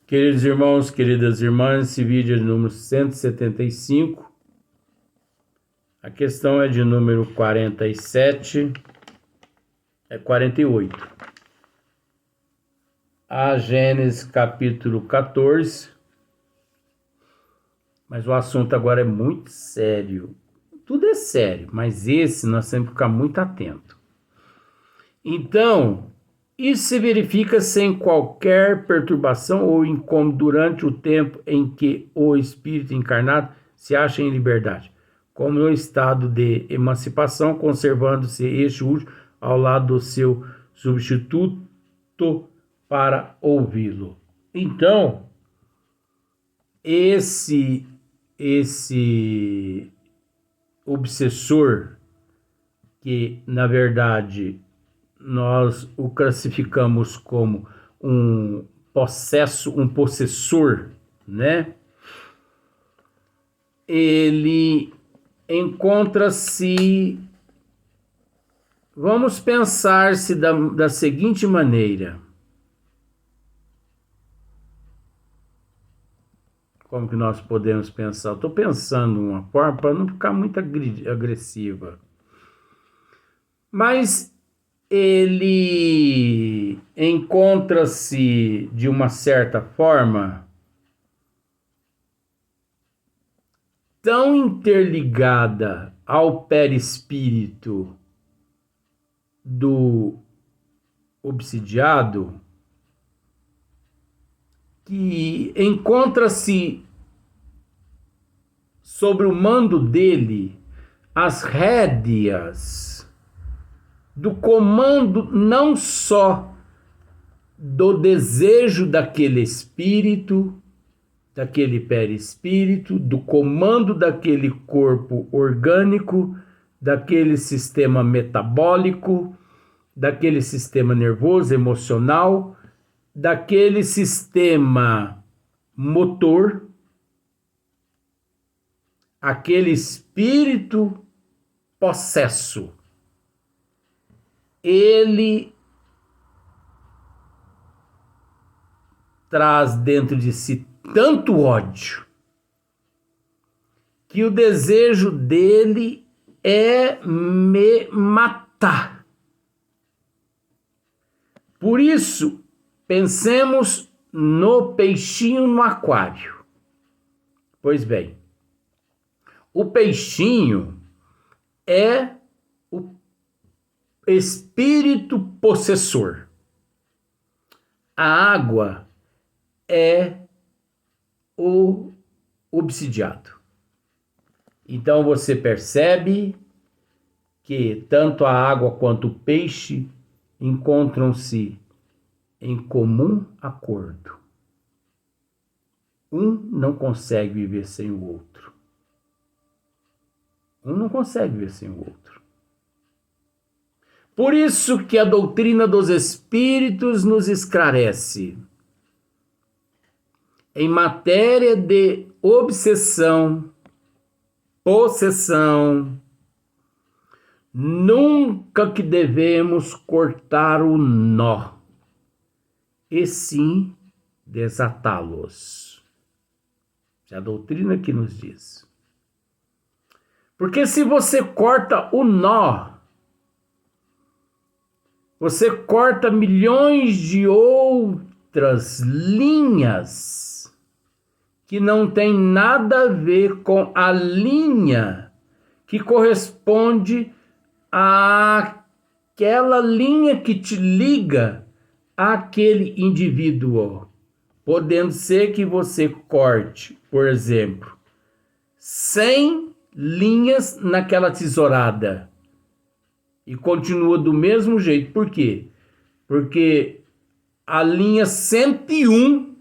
Queridos irmãos, queridas irmãs, esse vídeo é de número 175. A questão é de número 47, 48. A Gênesis capítulo 14. Mas o assunto agora é muito sério. Tudo é sério, mas esse nós temos que ficar muito atento. Então, isso se verifica sem qualquer perturbação ou incômodo durante o tempo em que o espírito encarnado se acha em liberdade, como no estado de emancipação, conservando-se este último ao lado do seu substituto para ouvi-lo. Então, esse obsessor, que na verdade nós o classificamos como um possessor, né? Ele encontra-se, vamos pensar-se da seguinte maneira. Como que nós podemos pensar? Estou pensando uma forma para não ficar muito agressiva. Mas ele encontra-se, de uma certa forma, tão interligada ao perispírito do obsidiado, que encontra-se sobre o mando dele as rédeas do comando não só do desejo daquele espírito, daquele perispírito, do comando daquele corpo orgânico, daquele sistema metabólico, daquele sistema nervoso, emocional, daquele sistema motor, aquele espírito possesso. Ele traz dentro de si tanto ódio que o desejo dele é me matar. Por isso, pensemos no peixinho no aquário. Pois bem, o peixinho é o espírito possessor. A água é o obsidiado. Então você percebe que tanto a água quanto o peixe encontram-se em comum acordo. Um não consegue viver sem o outro. Um não consegue viver sem o outro. Por isso que a doutrina dos espíritos nos esclarece. Em matéria de obsessão, possessão, nunca que devemos cortar o nó, e sim desatá-los. É a doutrina que nos diz. Porque se você corta o nó, você corta milhões de outras linhas que não tem nada a ver com a linha que corresponde àquela linha que te liga àquele indivíduo. Podendo ser que você corte, por exemplo, 100 linhas naquela tesourada. E continua do mesmo jeito. Por quê? Porque a linha 101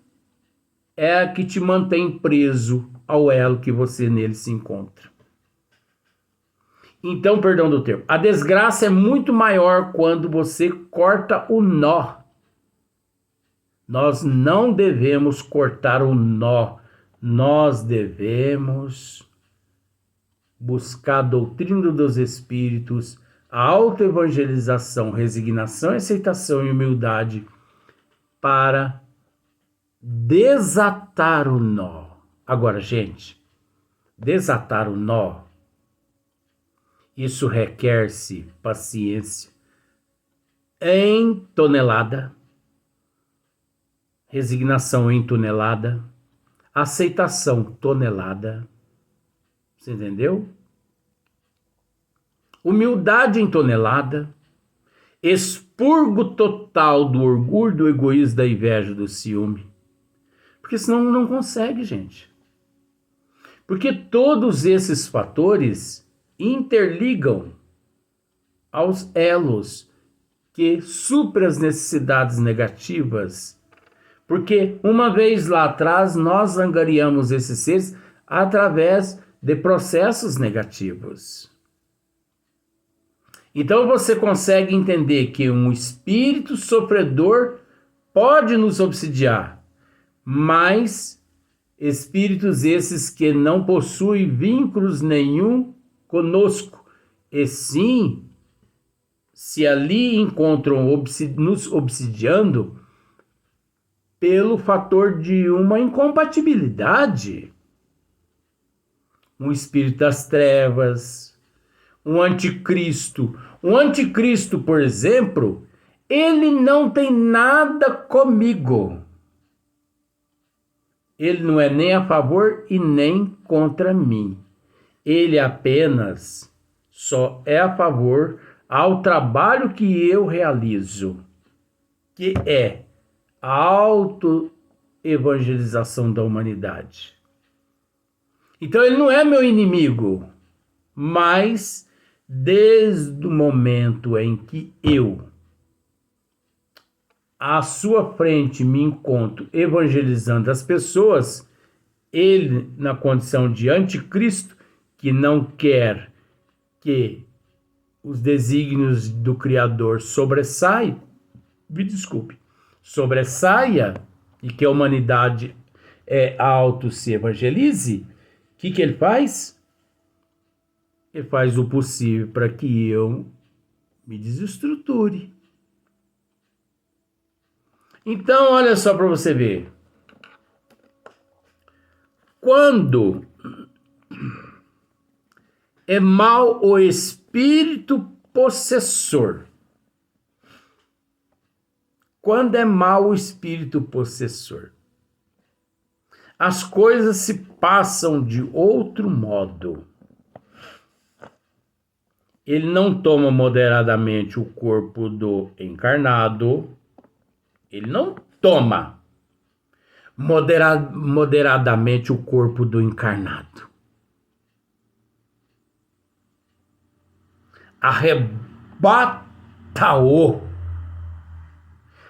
é a que te mantém preso ao elo que você nele se encontra. Então, perdão do termo, a desgraça é muito maior quando você corta o nó. Nós não devemos cortar o nó. Nós devemos buscar a doutrina dos espíritos, a autoevangelização, resignação, aceitação e humildade para desatar o nó. Agora, gente, desatar o nó, isso requer-se paciência em tonelada, resignação em tonelada, aceitação tonelada. Você entendeu? Humildade em tonelada, expurgo total do orgulho, do egoísmo, da inveja, do ciúme. Porque senão não consegue, gente. Porque todos esses fatores interligam aos elos que suprem as necessidades negativas. Porque uma vez lá atrás nós angariamos esses seres através de processos negativos. Então você consegue entender que um espírito sofredor pode nos obsidiar, mas espíritos esses que não possuem vínculos nenhum conosco, e sim, se ali encontram nos obsidiando pelo fator de uma incompatibilidade. Um espírito das trevas, um anticristo. O anticristo, por exemplo, ele não tem nada comigo. Ele não é nem a favor e nem contra mim. Ele apenas só é a favor ao trabalho que eu realizo, que é a autoevangelização da humanidade. Então ele não é meu inimigo, mas desde o momento em que eu, à sua frente, me encontro evangelizando as pessoas, ele, na condição de anticristo, que não quer que os desígnios do Criador sobressaia e que a humanidade auto se evangelize, o que ele faz? Ele faz o possível para que eu me desestruture. Então, olha só para você ver. Quando é mau o espírito possessor, quando é mau o espírito possessor, as coisas se passam de outro modo. Ele não toma moderadamente o corpo do encarnado. Ele não toma moderadamente o corpo do encarnado. Arrebata-o.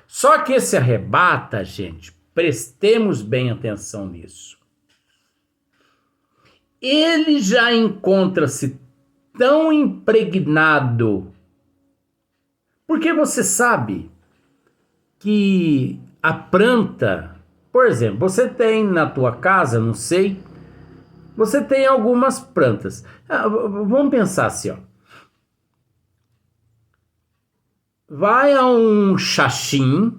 Só que esse arrebata, gente, prestemos bem atenção nisso. Ele já encontra-se tão impregnado, porque você sabe que a planta, por exemplo, você tem na tua casa, não sei, você tem algumas plantas. Vamos pensar assim, ó. Vai a um xaxim,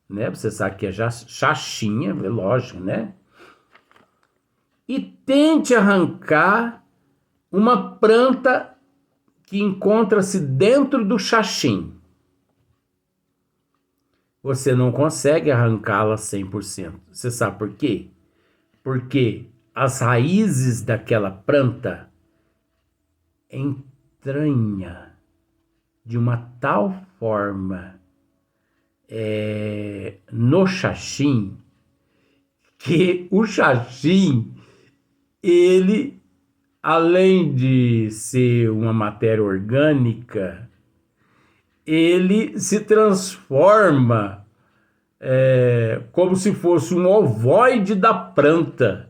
né? Você sabe que é xaxinha, é lógico, né? E tente arrancar uma planta que encontra-se dentro do xaxim. Você não consegue arrancá-la 100%. Você sabe por quê? Porque as raízes daquela planta entranham de uma tal forma no xaxim, que o xaxim, ele, além de ser uma matéria orgânica, ele se transforma como se fosse um ovoide da planta.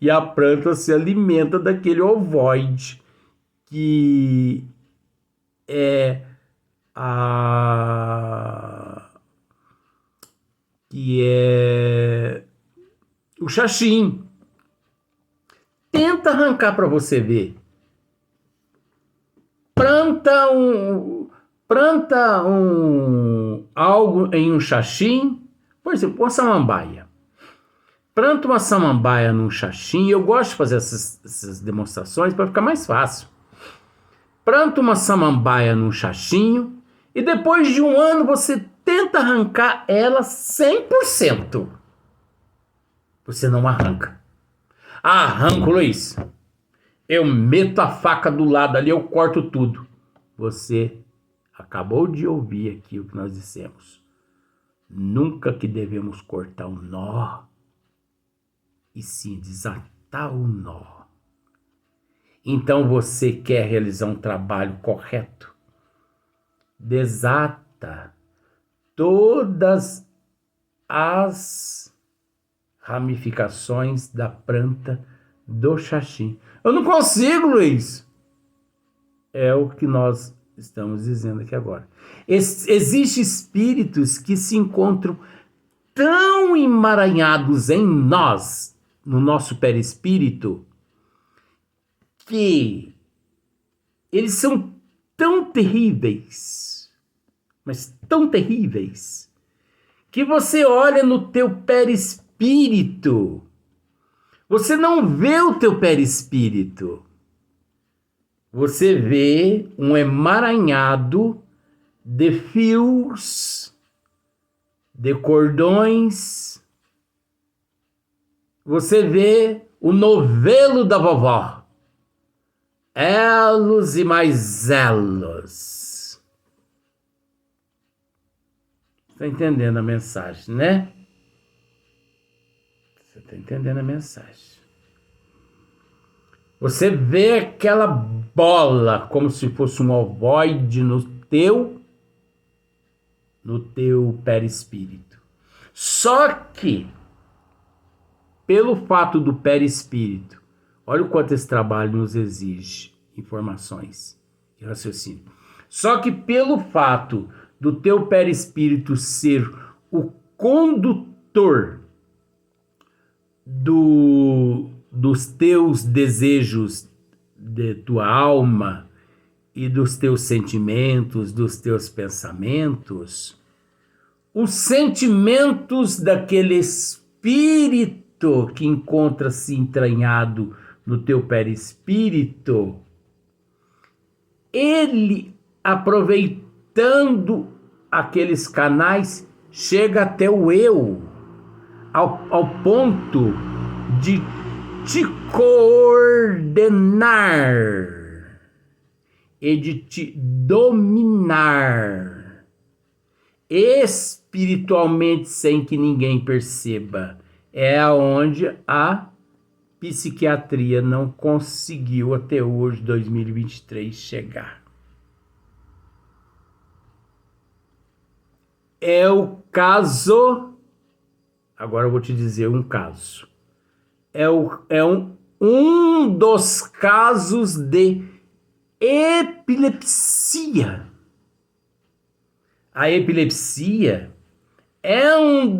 E a planta se alimenta daquele ovoide, que é o xaxim. Tenta arrancar para você ver. Planta algo em um xaxim, por exemplo, uma samambaia. Planta uma samambaia num xaxim. Eu gosto de fazer essas demonstrações para ficar mais fácil. Planta uma samambaia num xaxinho e depois de 1 ano você tenta arrancar ela 100%. Você não arranca. Arranco, Luiz. Eu meto a faca do lado ali, eu corto tudo. Você acabou de ouvir aqui o que nós dissemos. Nunca que devemos cortar um nó, e sim desatar o nó. Então você quer realizar um trabalho correto? Desata todas as ramificações da planta do xaxim. Eu não consigo, Luiz. É o que nós estamos dizendo aqui agora. Existem espíritos que se encontram tão emaranhados em nós, no nosso perispírito, que eles são tão terríveis, mas tão terríveis, que você olha no teu perispírito, você não vê o teu perispírito, você vê um emaranhado de fios, de cordões, você vê o novelo da vovó. Elos e mais elos. Está entendendo a mensagem, né? Você está entendendo a mensagem. Você vê aquela bola como se fosse um ovoide no teu perispírito. Só que, pelo fato do perispírito, olha o quanto esse trabalho nos exige informações e raciocínio. Só que pelo fato do teu perispírito ser o condutor dos teus desejos, de tua alma e dos teus sentimentos, dos teus pensamentos, os sentimentos daquele espírito que encontra-se entranhado no teu perispírito, ele, aproveitando aqueles canais, chega até o eu, ao ponto de te coordenar e de te dominar espiritualmente sem que ninguém perceba. É onde a psiquiatria não conseguiu até hoje, 2023, chegar. É o caso, agora eu vou te dizer um caso. É um dos casos de epilepsia. A epilepsia é um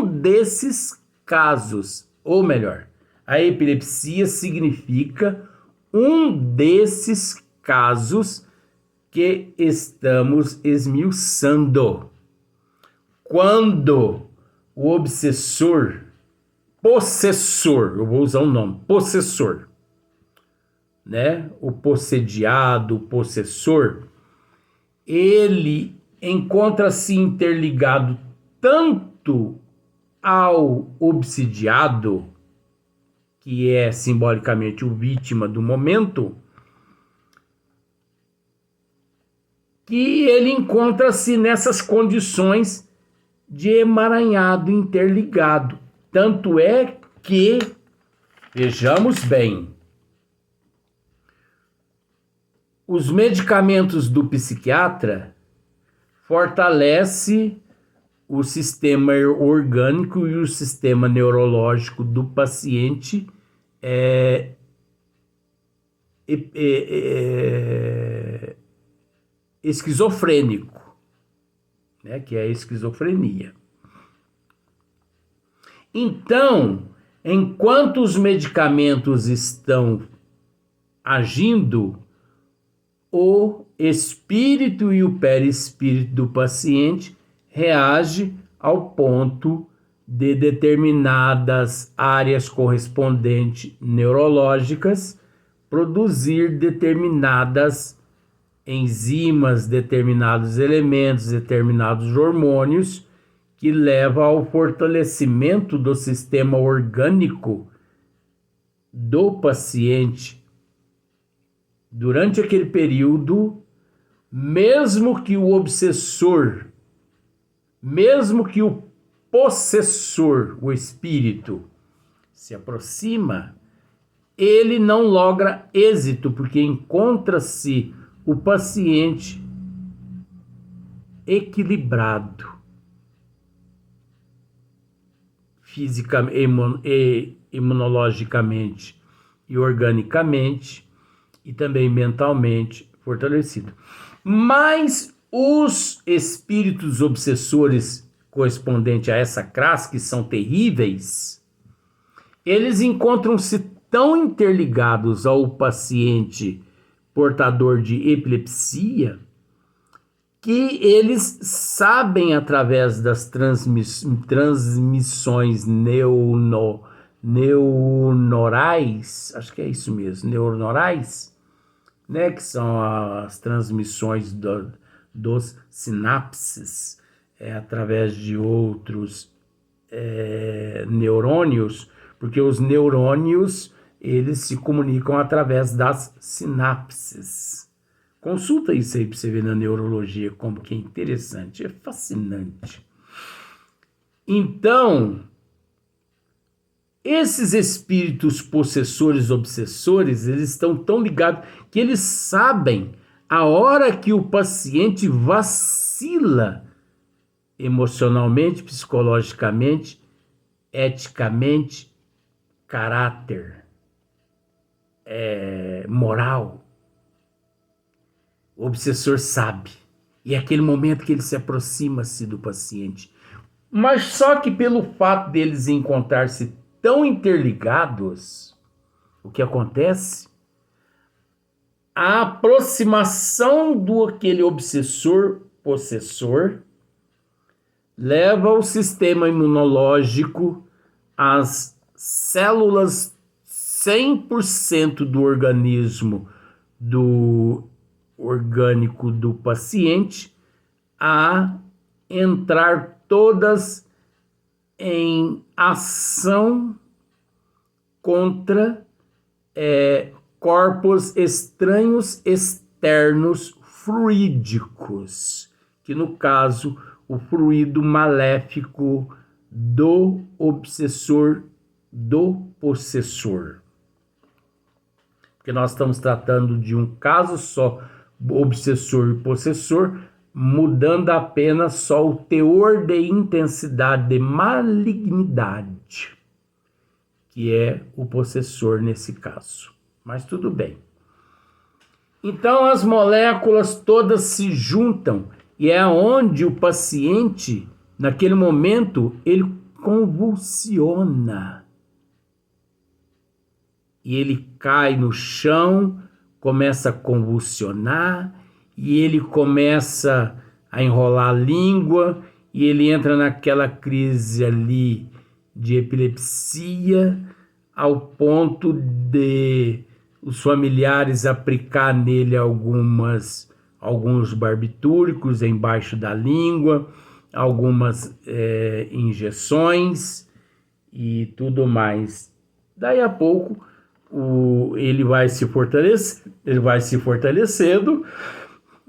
desses casos, ou melhor, a epilepsia significa um desses casos que estamos esmiuçando. Quando o possessor, eu vou usar um nome, possessor, né? O possediado, o possessor, ele encontra-se interligado tanto ao obsidiado, que é simbolicamente o vítima do momento, que ele encontra-se nessas condições de emaranhado interligado. Tanto é que, vejamos bem, os medicamentos do psiquiatra fortalecem o sistema orgânico e o sistema neurológico do paciente esquizofrênico, né, que é a esquizofrenia. Então, enquanto os medicamentos estão agindo, o espírito e o perispírito do paciente reage ao ponto de determinadas áreas correspondentes neurológicas produzir determinadas enzimas, determinados elementos, determinados hormônios que levam ao fortalecimento do sistema orgânico do paciente. Durante aquele período, mesmo que o obsessor, mesmo que o possessor, o espírito, se aproxima, ele não logra êxito, porque encontra-se o paciente equilibrado, fisicamente, imunologicamente e organicamente, e também mentalmente fortalecido. Mas os espíritos obsessores correspondentes a essa classe, que são terríveis, eles encontram-se tão interligados ao paciente portador de epilepsia que eles sabem, através das transmissões neuronais, acho que é isso mesmo, neuronais, né, que são as transmissões dos sinapses, através de outros neurônios, porque os neurônios, eles se comunicam através das sinapses. Consulta isso aí para você ver na neurologia como que é interessante, é fascinante. Então, esses espíritos possessores, obsessores, eles estão tão ligados que eles sabem a hora que o paciente vacila emocionalmente, psicologicamente, eticamente, caráter, moral. O obsessor sabe. E é aquele momento que ele se aproxima-se do paciente. Mas só que pelo fato deles encontrar-se tão interligados, o que acontece? A aproximação do aquele obsessor, possessor, leva o sistema imunológico, as células 100% do organismo orgânico do paciente a entrar todas em ação contra corpos estranhos externos fluídicos, que no caso o fluido maléfico do obsessor, do possessor. Porque nós estamos tratando de um caso só, obsessor e possessor, mudando apenas só o teor de intensidade de malignidade, que é o possessor nesse caso. Mas tudo bem. Então as moléculas todas se juntam e é onde o paciente, naquele momento, ele convulsiona. E ele cai no chão, começa a convulsionar, e ele começa a enrolar a língua, e ele entra naquela crise ali de epilepsia, ao ponto de os familiares aplicar nele alguns barbitúricos embaixo da língua, algumas injeções e tudo mais. Daí a pouco ele vai se fortalecendo,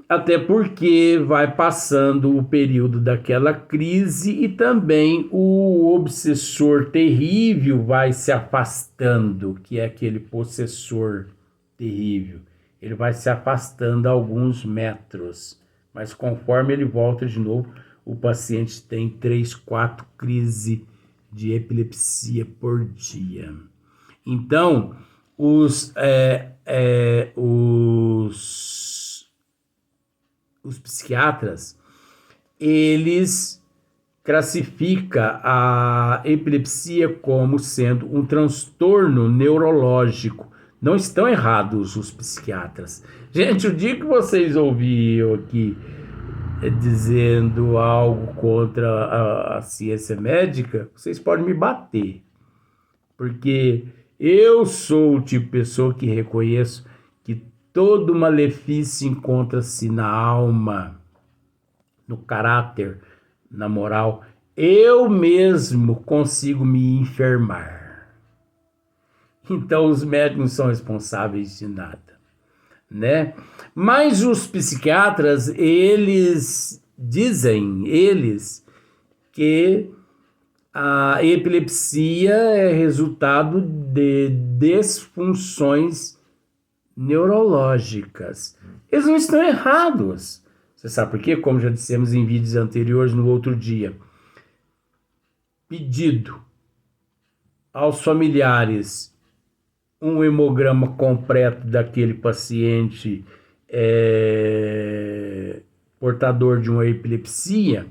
até porque vai passando o período daquela crise e também o obsessor terrível vai se afastando, que é aquele possessor terrível. Ele vai se afastando a alguns metros, mas conforme ele volta de novo, o paciente tem 3, 4 crises de epilepsia por dia. Então, os psiquiatras, eles classificam a epilepsia como sendo um transtorno neurológico. Não estão errados os psiquiatras. Gente, o dia que vocês ouviram aqui dizendo algo contra a ciência médica, vocês podem me bater. Porque eu sou o tipo de pessoa que reconheço que todo malefício encontra-se na alma, no caráter, na moral. Eu mesmo consigo me enfermar. Então os médicos não são responsáveis de nada, né? Mas os psiquiatras, eles dizem, que a epilepsia é resultado de disfunções neurológicas. Eles não estão errados. Você sabe por quê? Como já dissemos em vídeos anteriores no outro dia. Pedido aos familiares um hemograma completo daquele paciente portador de uma epilepsia.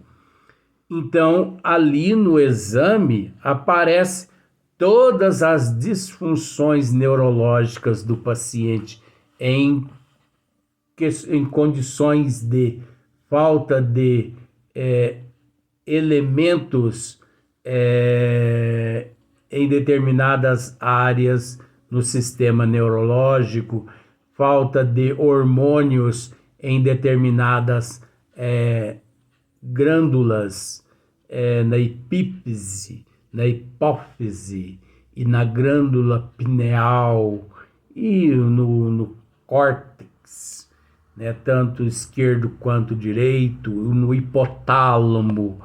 Então, ali no exame, aparece todas as disfunções neurológicas do paciente em condições de falta de elementos em determinadas áreas no sistema neurológico, falta de hormônios em determinadas glândulas, na epífise, na hipófise e na glândula pineal e no córtex, né, tanto esquerdo quanto direito, no hipotálamo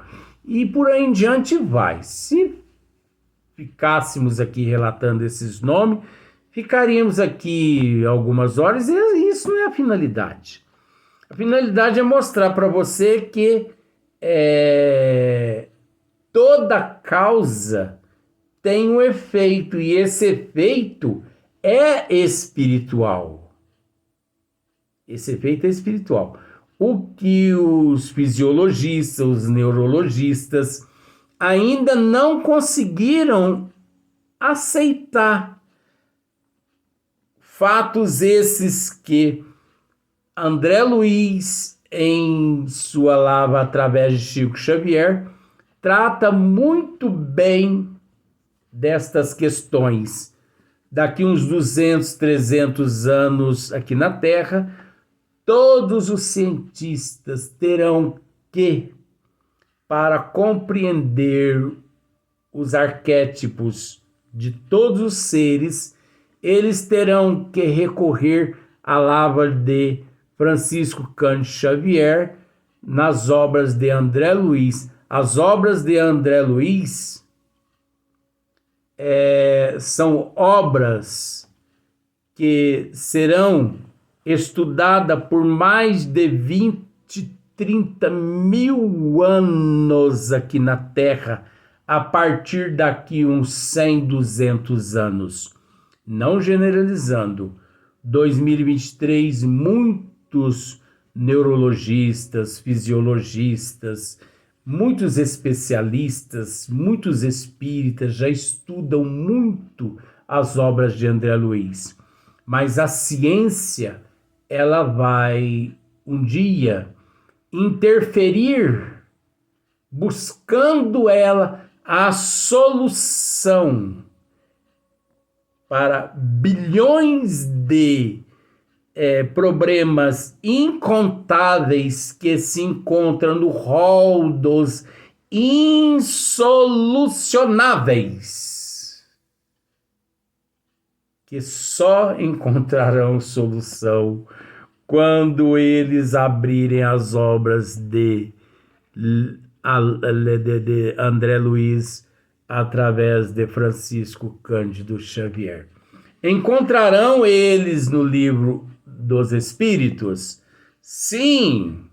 e por aí em diante vai. Se ficássemos aqui relatando esses nomes, ficaríamos aqui algumas horas e isso não é a finalidade. A finalidade é mostrar para você que toda causa tem um efeito e esse efeito é espiritual. Esse efeito é espiritual. O que os fisiologistas, os neurologistas ainda não conseguiram aceitar. Fatos esses que André Luiz, em sua Lava através de Chico Xavier, trata muito bem destas questões. Daqui uns 200, 300 anos aqui na Terra, todos os cientistas terão que, para compreender os arquétipos de todos os seres, eles terão que recorrer à Lava de Francisco Cândido Xavier nas obras de André Luiz. As obras de André Luiz são obras que serão estudadas por mais de 20, 30 mil anos aqui na Terra, a partir daqui uns 100, 200 anos. Não generalizando. 2023, muitos neurologistas, fisiologistas, muitos especialistas, muitos espíritas já estudam muito as obras de André Luiz. Mas a ciência, ela vai um dia interferir, buscando ela a solução para bilhões de problemas incontáveis que se encontram no rol dos insolucionáveis, que só encontrarão solução quando eles abrirem as obras de André Luiz através de Francisco Cândido Xavier. Encontrarão eles no livro dos Espíritos? Sim.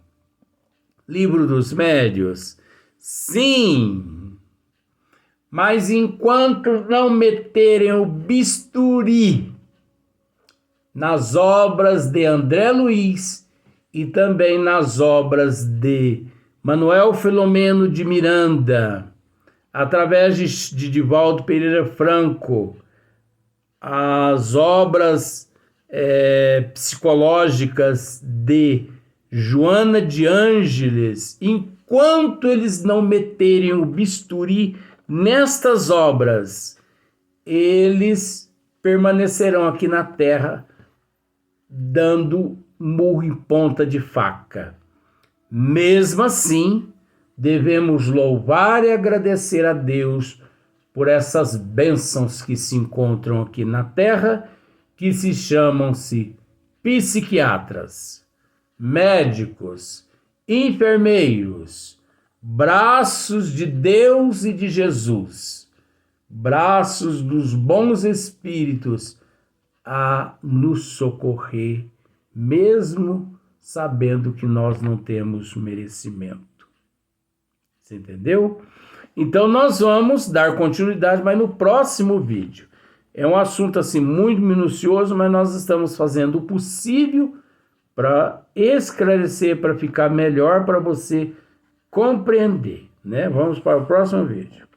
Livro dos Médios? Sim. Mas enquanto não meterem o bisturi nas obras de André Luiz e também nas obras de Manuel Filomeno de Miranda, através de Divaldo Pereira Franco, as obras psicológicas de Joana de Ângeles, enquanto eles não meterem o bisturi nestas obras, eles permanecerão aqui na terra dando murro em ponta de faca. Mesmo assim, devemos louvar e agradecer a Deus por essas bênçãos que se encontram aqui na terra, que se chamam-se psiquiatras, médicos, enfermeiros, braços de Deus e de Jesus, braços dos bons espíritos a nos socorrer, mesmo sabendo que nós não temos merecimento. Você entendeu? Então nós vamos dar continuidade, mas no próximo vídeo. É um assunto assim muito minucioso, mas nós estamos fazendo o possível para esclarecer, para ficar melhor, para você compreender, né? Vamos para o próximo vídeo.